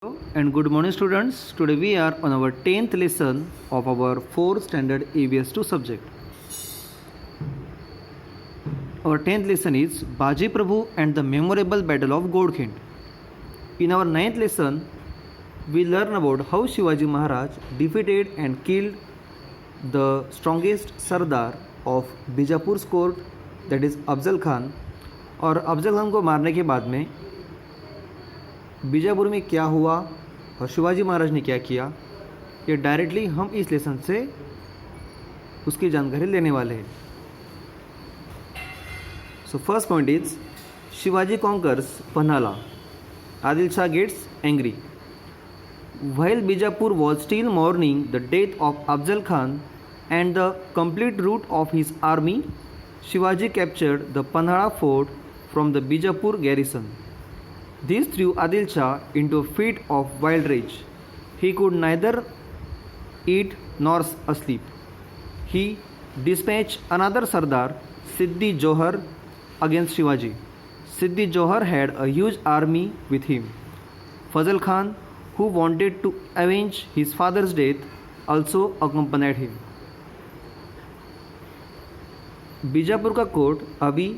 Hello and good morning students. Today we are on our 10th lesson of our 4th standard ABS2 subject. Our 10th lesson is Baji Prabhu and the memorable battle of Godkhind. In our 9th lesson, we learn about how Shivaji Maharaj defeated and killed the strongest Sardar of Bijapur's court, that is Afzal Khan. और अफजल खान को मारने के बाद में बीजापुर में क्या हुआ और शिवाजी महाराज ने क्या किया, ये डायरेक्टली हम इस लेसन से उसकी जानकारी लेने वाले हैं. So first point is Shivaji conquers Panhala. Adil Shah gets angry. While Bijapur was still mourning the death of Afzal Khan and the complete rout of his army, Shivaji captured the Panhala fort from the Bijapur garrison. This threw Adil Shah into a fit of wild rage. He could neither eat nor sleep. He dispatched another Sardar, Siddhi Johar, against Shivaji. Siddhi Johar had a huge army with him. Fazal Khan, who wanted to avenge his father's death, also accompanied him. Bijapur का court अभी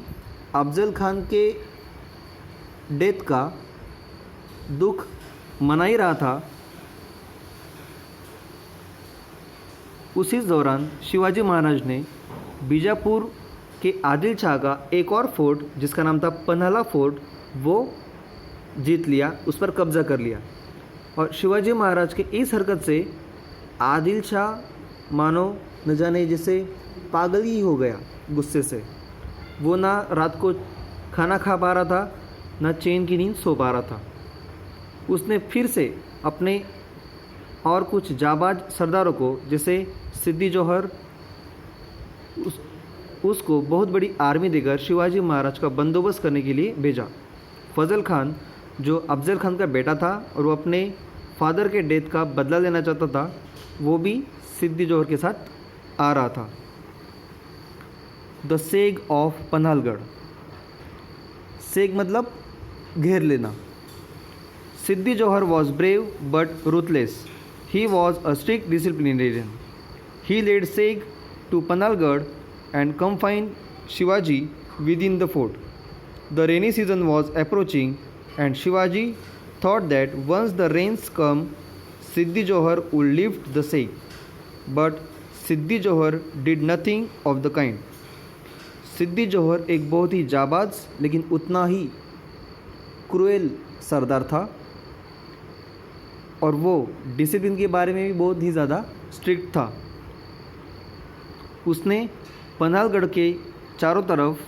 अफजल खान के death का दुख मना ही रहा था. उसी दौरान शिवाजी महाराज ने बीजापुर के आदिल शाह का एक और फोर्ट जिसका नाम था पन्हाला फोर्ट वो जीत लिया, उस पर कब्जा कर लिया. और शिवाजी महाराज के इस हरकत से आदिल शाह मानो न जाने जैसे पागल ही हो गया गुस्से से. वो ना रात को खाना खा पा रहा था, ना चैन की नींद सो पा रहा था. उसने फिर से अपने और कुछ जाबाज सरदारों को जैसे सिद्दी जौहर उसको बहुत बड़ी आर्मी देकर शिवाजी महाराज का बंदोबस्त करने के लिए भेजा. फजल खान जो अफजल खान का बेटा था और वो अपने फादर के डेथ का बदला लेना चाहता था, वो भी सिद्दी जौहर के साथ आ रहा था. The siege of Panhalgad. Siege मतलब घेर लेना. Siddi Jauhar was brave but ruthless. He was a strict disciplinarian. He led siege to Panhalgad and confined Shivaji within the fort. The rainy season was approaching and Shivaji thought that once the rains come, Siddhi Johar would lift the siege. But Siddhi Johar did nothing of the kind. सिद्दी जौहर एक बहुत ही जाबाज लेकिन उतना ही cruel सरदार था और वो discipline के बारे में भी बहुत ही ज़्यादा स्ट्रिक्ट था. उसने पन्हालगढ़ के चारों तरफ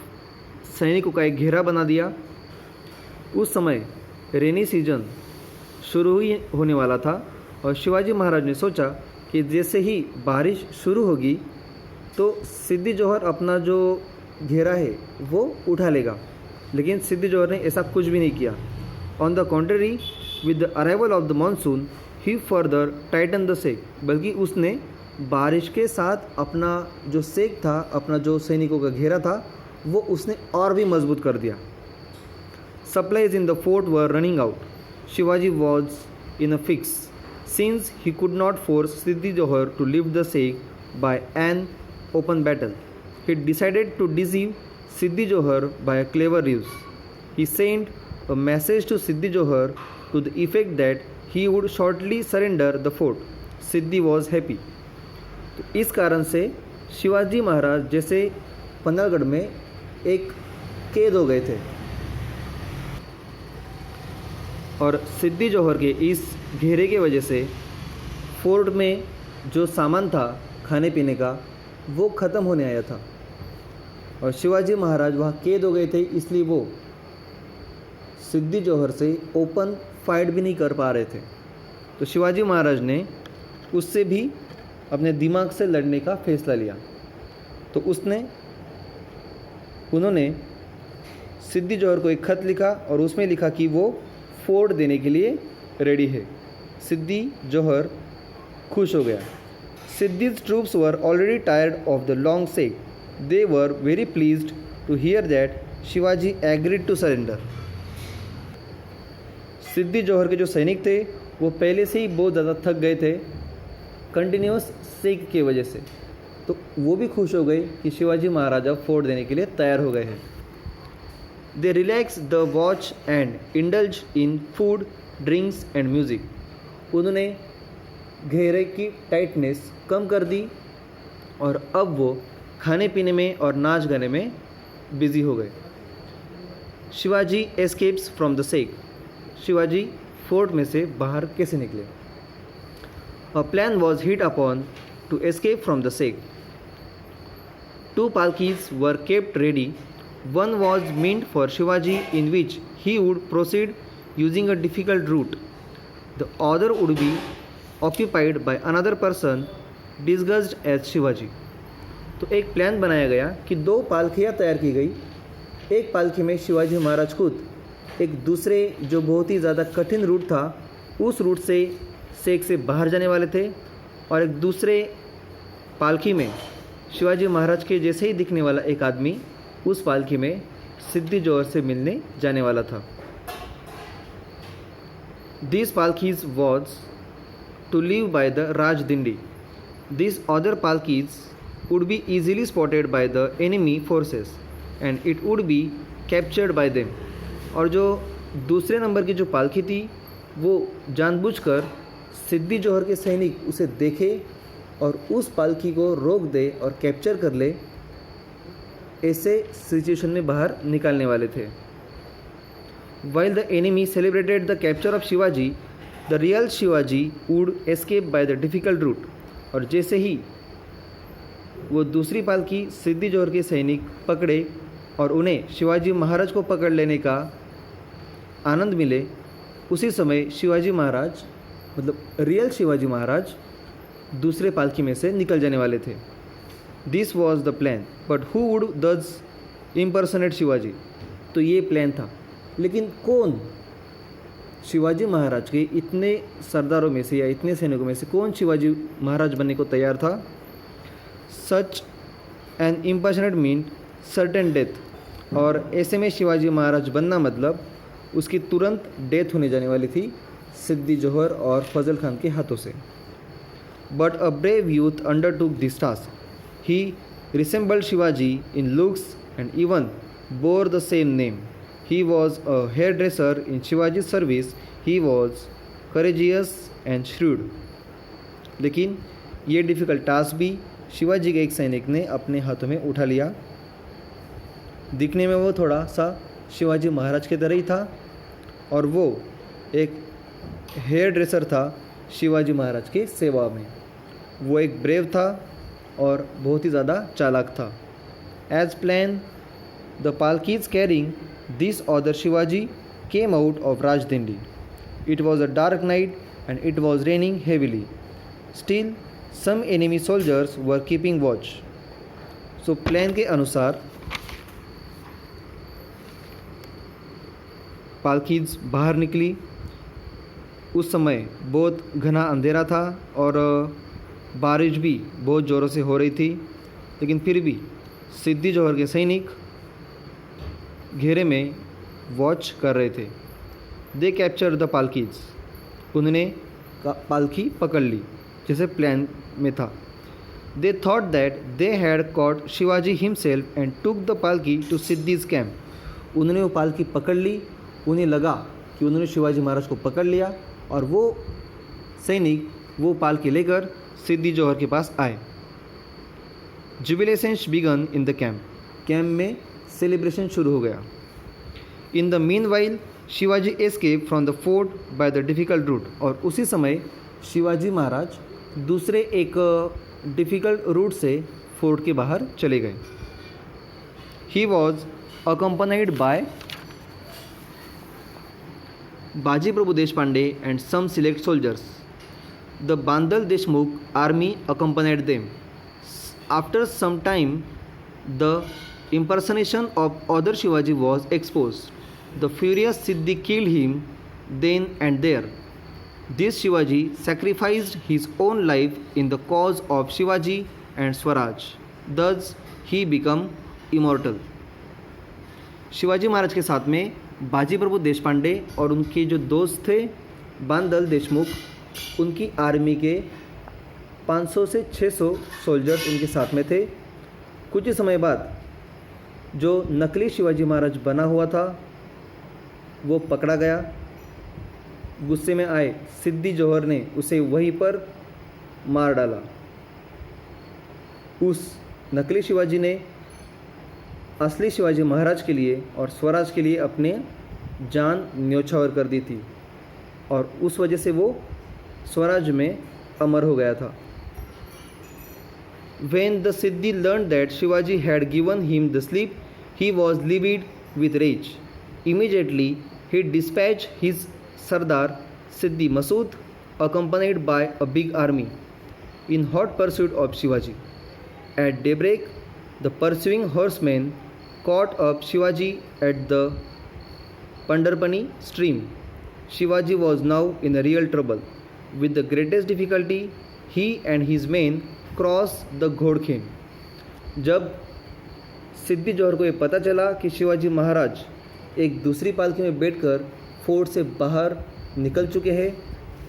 सैनिकों का एक घेरा बना दिया. उस समय रेनी सीजन शुरू ही होने वाला था और शिवाजी महाराज ने सोचा कि जैसे ही बारिश शुरू होगी तो सिद्दी जौहर अपना जो घेरा है वो उठा लेगा. लेकिन सिद्दी जौहर ने ऐसा कुछ भी नहीं किया. On the contrary, with the arrival of the monsoon he further Titan the sake. बल्कि उसने बारिश के साथ अपना जो सेक था, अपना जो सैनिकों का घेरा था, वो उसने और भी मजबूत कर दिया. Supplies in the fort were running out. Shivaji was in a fix since he could not force Siddi Jauhar to lift the siege by an open battle. He decided to deceive Siddhi Johar by a clever ruse. He sent a message to Siddhi Johar to the effect that he would shortly surrender the fort. Siddhi was happy. तो इस कारण से शिवाजी महाराज जैसे पन्हालगढ़ में एक कैद हो गए थे और सिद्दी जौहर के इस घेरे के वजह से फोर्ट में जो सामान था खाने पीने का वो ख़त्म होने आया था और शिवाजी महाराज वहाँ कैद हो गए थे. इसलिए वो सिद्दी जौहर से ओपन फाइट भी नहीं कर पा रहे थे. तो शिवाजी महाराज ने उससे भी अपने दिमाग से लड़ने का फैसला लिया. तो उन्होंने सिद्दी जौहर को एक खत लिखा और उसमें लिखा कि वो फोर्ट देने के लिए रेडी है. सिद्दी जौहर खुश हो गया. Siddhi's troops were already tired of the long siege. They were very pleased to hear that Shivaji agreed to surrender. सिद्दी जौहर के जो सैनिक थे वो पहले से ही बहुत ज़्यादा थक गए थे कंटिन्यूस सेक की वजह से, तो वो भी खुश हो गए कि शिवाजी महाराज अब फोर्ट देने के लिए तैयार हो गए हैं। They relax the watch and indulge in food, drinks and music. उन्होंने घेरे की टाइटनेस कम कर दी और अब वो खाने पीने में और नाच गाने में बिजी हो गए। Shivaji escapes from the sake. Shivaji fort में से बाहर कैसे निकले? A plan was hit upon two escape from the sake. Two palkis were kept ready. One was meant for Shivaji, in which he would proceed using a difficult route. The other would be occupied by another person disguised as Shivaji. तो एक plan बनाया गया कि दो पालकियाँ तैयार की गई। एक पालकी में शिवाजी महाराज खुद, एक दूसरे जो बहुत ही ज़्यादा कठिन रूट था उस रूट से सेक से बाहर जाने वाले थे, और एक दूसरे पालकी में शिवाजी महाराज के जैसे ही दिखने वाला एक आदमी उस पालकी में सिद्दी जोहर से मिलने जाने वाला था। These palkis was to live by the Raj Dindi. These other palkis would be easily spotted by the enemy forces and it would be captured by them. और जो दूसरे नंबर की जो पालकी थी वो जानबूझकर सिद्दी जोहर के सैनिक उसे देखे और उस पालकी को रोक दे और कैप्चर कर ले, ऐसे सिचुएशन में बाहर निकालने वाले थे। While the enemy celebrated the capture of Shivaji, the real Shivaji would escape by the difficult route. और जैसे ही वो दूसरी पालकी सिद्दी जोहर के सैनिक पकड़े और उन्हें शिवाजी महाराज को पकड़ लेने का आनंद मिले, उसी समय शिवाजी महाराज मतलब रियल शिवाजी महाराज दूसरे पालकी में से निकल जाने वाले थे। This was the plan, but who would दस इम्पर्सनेट शिवाजी? तो ये प्लान था, लेकिन कौन शिवाजी महाराज के इतने सरदारों में से या इतने सैनिकों में से कौन शिवाजी महाराज बनने को तैयार था? Such an impersonate mean certain death. और ऐसे में शिवाजी महाराज बनना मतलब उसकी तुरंत डेथ होने जाने वाली थी सिद्दी जोहर और फजल खान के हाथों से। But a brave youth undertook this task. He resembled Shivaji in looks and even bore the same name. He was a hairdresser in Shivaji's service. He was courageous and shrewd. लेकिन ये डिफ़िकल्ट टास्क भी शिवाजी के एक सैनिक ने अपने हाथों में उठा लिया। दिखने में वो थोड़ा सा शिवाजी महाराज के तरह ही था और वो एक हेयर ड्रेसर था शिवाजी महाराज के सेवा में। वो एक ब्रेव था और बहुत ही ज़्यादा चालाक था। As plan the palkis carrying this other Shivaji came out of Rajdindi. It was a dark night and it was raining heavily. Still some enemy soldiers were keeping watch. So plan के अनुसार पालकीज बाहर निकली। उस समय बहुत घना अंधेरा था और बारिश भी बहुत ज़ोरों से हो रही थी, लेकिन फिर भी सिद्दी जोहर के सैनिक घेरे में वॉच कर रहे थे। They capture the palkis. उन्होंने पालकी पकड़ ली जैसे प्लान में था। They thought that they had caught Shivaji himself and took the palki to Siddi's camp. उन्होंने वो पालकी पकड़ ली। उन्हें लगा कि उन्होंने शिवाजी महाराज को पकड़ लिया और वो सैनिक वो पालकी लेकर सिद्दी जोहर के पास आए। Jubilations began in the camp. Camp में सेलिब्रेशन शुरू हो गया। In the meanwhile Shivaji escape from the fort by the difficult route. और उसी समय शिवाजी महाराज दूसरे एक डिफ़िकल्ट रूट से फोर्ट के बाहर चले गए। ही वॉज अकम्पनाइड बाय बाजी प्रभु Deshpande and some select soldiers. The Bandal Deshmukh army accompanied them. After some time, the impersonation of other Shivaji was exposed. The furious Siddhi killed him then and there. This Shivaji sacrificed his own life in the cause of Shivaji and Swaraj. Thus, he became immortal. Shivaji Maharaj के साथ में बाजी प्रभु देशपांडे और उनके जो दोस्त थे बांदल देशमुख, उनकी आर्मी के 500 से 600 सोल्जर्स उनके साथ में थे। कुछ ही समय बाद जो नकली शिवाजी महाराज बना हुआ था वो पकड़ा गया। गुस्से में आए सिद्दी जौहर ने उसे वहीं पर मार डाला। उस नकली शिवाजी ने असली शिवाजी महाराज के लिए और स्वराज के लिए अपने जान न्योछावर कर दी थी और उस वजह से वो स्वराज में अमर हो गया था। When the Siddhi learned that Shivaji had given him the slip, he was livid with rage. Immediately, he dispatched his Sardar Siddhi Masood, accompanied by a big army, in hot pursuit of Shivaji. At daybreak, the pursuing horsemen caught up Shivaji at the Pandarpani stream. Shivaji was now in a real trouble. With the greatest difficulty, he and his men crossed the Ghodkhind. जब सिद्दी जौहर को ये पता चला कि शिवाजी महाराज एक दूसरी पालकी में बैठकर फोर्ट से बाहर निकल चुके हैं,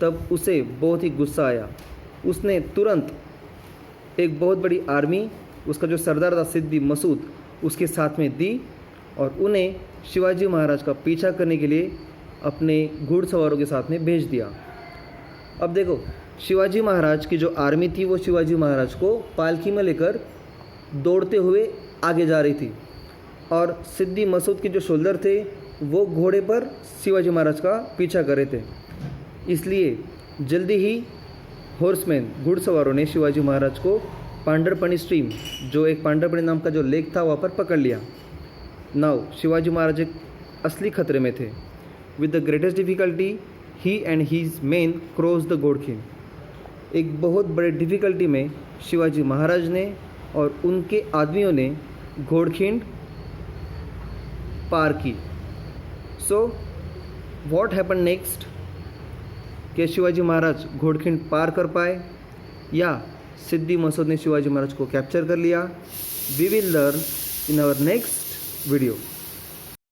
तब उसे बहुत ही गुस्सा आया। उसने तुरंत एक बहुत बड़ी आर्मी, उसका जो सरदार था सिद्दी मसूद, उसके साथ में दी और उन्हें शिवाजी महाराज का पीछा करने के लिए अपने घुड़सवारों के साथ में भेज दिया। अब देखो, शिवाजी महाराज की जो आर्मी थी वो शिवाजी महाराज को पालकी में लेकर दौड़ते हुए आगे जा रही थी और सिद्दी मसूद के जो शोल्डर थे वो घोड़े पर शिवाजी महाराज का पीछा कर रहे थे। इसलिए जल्दी ही हॉर्समैन घुड़सवारों ने शिवाजी महाराज को पांडरपनी स्ट्रीम, जो एक पांडरपनी नाम का जो लेक था, वहाँ पर पकड़ लिया। नाउ शिवाजी महाराज एक असली खतरे में थे। With the greatest difficulty he and his men cross the Ghodkhind. एक बहुत बड़े डिफ़िकल्टी में शिवाजी महाराज ने और उनके आदमियों ने घोड़खिंड पार की। So what happen next? क्या शिवाजी महाराज घोड़खिंड पार कर पाए या सिद्दी मसूद ने शिवाजी महाराज को कैप्चर कर लिया? We will learn in our next video.